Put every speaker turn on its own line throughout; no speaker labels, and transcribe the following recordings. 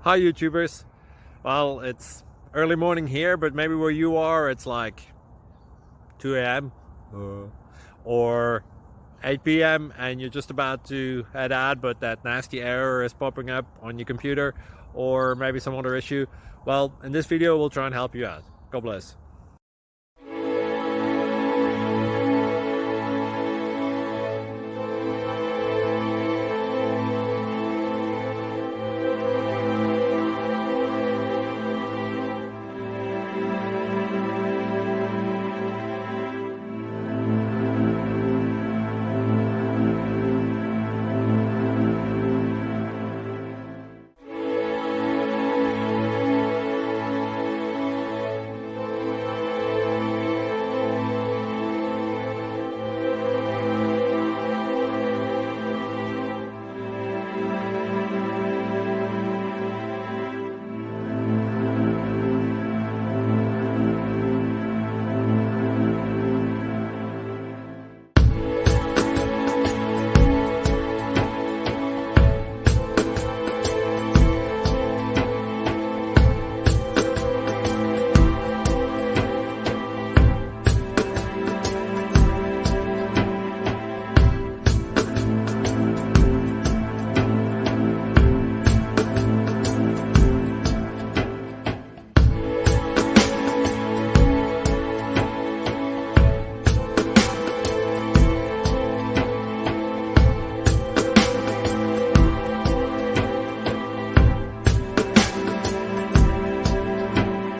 Hi YouTubers. Well, it's early morning here, but maybe where you are it's like 2 a.m. or 8 p.m. and you're just about to head out, but that nasty error is popping up on your computer, or maybe some other issue. Well, in this video we'll try and help you out. God bless.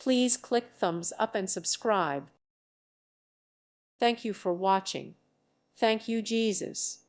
Please click thumbs up and subscribe. Thank you for watching. Thank you, Jesus.